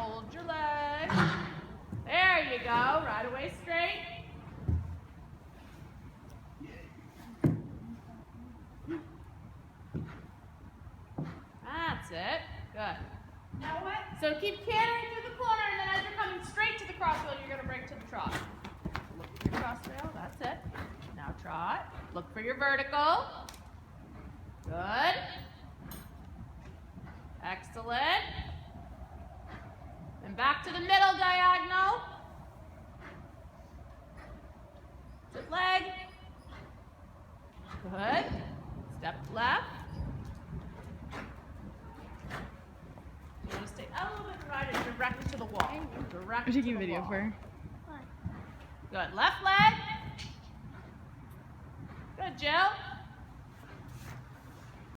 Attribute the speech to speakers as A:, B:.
A: hold your leg. There you go. Right away straight. That's it. Good.
B: Now what?
A: So keep cantering through the corner, and then as you're coming straight to the cross rail, you're going to break to the trot. Look at your cross rail. That's it. Now trot. Look for your vertical. Good. Excellent. And back to the middle diagonal. Sit leg. Good. Step left. You want to stay out a little bit right and directly to the wall. Directly
C: I'm taking
A: to
C: a
A: the
C: video
A: wall.
C: for her.
A: Good. Left leg. Good, Jill.